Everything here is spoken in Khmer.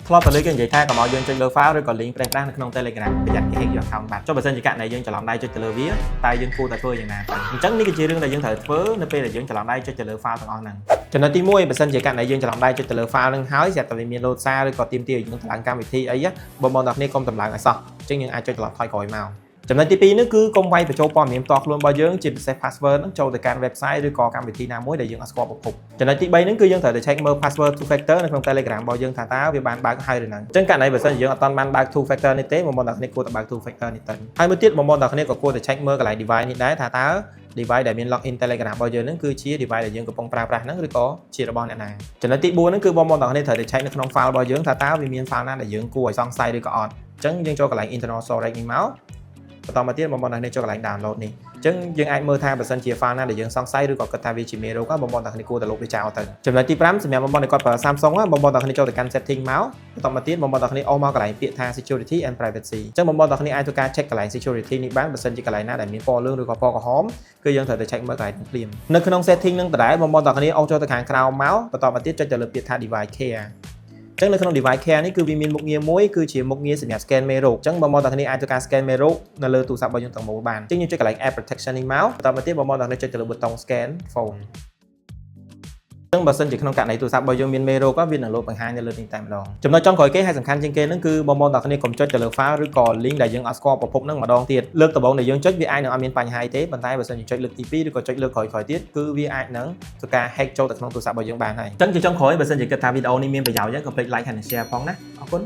ធ្លាប់តែលើកយើងនិយាយថាកុំឲ្យយើងចុចលើ file ឬក៏ link ប្រេងប្រាស់នៅក្នុង Telegram ប្រយ័ត្នគេ hack យក account បាត់ចុះបើសិនជាករណីយើងច្រឡំដៃចុចទៅលើវាតែយើងគួរតែធ្វើយ៉ាងណាទៅអញ្ចឹងនេះគឺជារឿងដែលយើងត្រូវធ្វើនៅពេលដែលយើងច្រឡំដៃចុចទៅលើ file ទាំងអស់ហ្នឹងចំណុចទី1បើសិនជាករណីយើងច្រឡំដៃចុចទៅលើ file ហ្នឹងហើយស្រាប់តែវាមាន load សារឬក៏ទាមទារឲ្យយើងតម្លើងកម្មវិធីអីបងប្អូនទាំងគ្នាកុំតម្លើងឲ្យសោះអញ្ចឹងយើងអាចចុចត្រឡប់ថយក្រោយមកចំណុចទី2នេះគឺកុំវាយបញ្ចូលព័ត៌មានផ្ទាល់ខ្លួនរបស់យើងជាពិសេស password ហ្នឹងចូលទៅកាន់ website ឬក៏កម្មវិធីណាមួយដែលយើងអត់ស្គាល់ប្រភពចំណុចទី3ហ្នឹងគឺយើងត្រូវតែ check មើល password two factor នៅក្នុង Telegram របស់យើងថាតើវាបានបើកហើយឬនៅអញ្ចឹងករណីបើសិនជាយើងអត់ទាន់បានបើក two factor នេះទេបងប្អូនទាំងគ្នាគួរតែបើក two factor នេះទៅហើយមួយទៀតបងប្អូនទាំងគ្នាក៏គួរតែ check មើលកន្លែង device នេះដែរថាតើ device ដែលមាន login Telegram របស់យើងហ្នឹងគឺជា device ដែលយើងកំពុងប្រើប្រាស់ហ្នឹងឬក៏ជារបស់អ្នកណាចំណុចទី4ហ្នឹងគឺបងប្អូនទាំងគ្នាត្រូវតែ check នៅក្នុង file របស់យើងថាតើវាមាន file ណាដែលយើងគួរឲ្យសង្ស័យឬក៏អត់អញ្ចឹងយើងចូលកន្លែង internal storage នេះមកបន្តមកទៀតបងប្អូនទាំងគ្នាចូលកន្លែង download នេះអញ្ចឹងយើងអាចមើលថាបើសិនជា file ណាដែលយើងសង្ស័យឬក៏គិតថាវាជាមេរោគបងប្អូនទាំងគ្នាគួរតែលុបវាចោលទៅចំណុចទី5សម្រាប់បងប្អូនដែលគាត់ប្រើ Samsung បងប្អូនទាំងគ្នាចូលទៅកាន់ setting មកបន្តមកទៀតបងប្អូនទាំងគ្នាអូសមកកន្លែងពាក្យថា security and privacy អញ្ចឹងបងប្អូនទាំងគ្នាអាចធ្វើការ check កន្លែង security នេះបានបើសិនជាកន្លែងណាដែលមានពណ៌លឿងឬក៏ពណ៌ក្រហមគឺយើងត្រូវតែ check មើលកន្លែងភ្លាមនៅក្នុង setting ហ្នឹងដដែលបងប្អូនទាំងគ្នាអូសចូលទៅខាងក្រោមមកបន្តមកទៀតចុចទៅលើពាក្យថា device careអញ្ចឹងនៅក្នុង device care នេះគឺវាមានមុខងារមួយគឺជាមុខងារសម្រាប់ scan មេរោគអញ្ចឹងបងប្អូនទាំងគ្នាអាចធ្វើការ scan មេរោគនៅលើទូរស័ព្ទរបស់យើងទាំងមូលបានអញ្ចឹងយើងចុចកន្លែង app protection នេះមកបន្តមកទៀតបងប្អូនទាំងគ្នាចុចទៅលើប៊ូតុង scan phone អញ្ចឹងបើសិនជាក្នុងករណីទូរស័ព្ទរបស់យើងមានមេរោគវានឹងលោតបង្ហាញនៅលើនេះតែម្ដងចំណុចចុងក្រោយគេហើយសំខាន់ជាងគេហ្នឹងគឺបងប្អូនទាំងគ្នាកុំចុចទៅលើ file ឬក៏ link ដែលយើងអត់ស្គាល់ប្រភពហ្នឹងម្ដងទៀតលើកដំបូងដែលយើងចុចវាអាចនឹងអត់មានបញ្ហាទេប៉ុន្តែបើសិនជាចុចលើកទី2ឬក៏ចុចលើកក្រោយៗទៀតគឺវាអាចនឹងធ្វើការ hack ចូលទៅក្នុងទូរស័ព្ទរបស់យើងបានហើយអញ្ចឹងជាចុងក្រោយបើសិនជាគិតថាវីដេអូនេះមានប្រយោជន៍ក៏កុំភ្លេច like ហើយ share ផងណាអរគុណ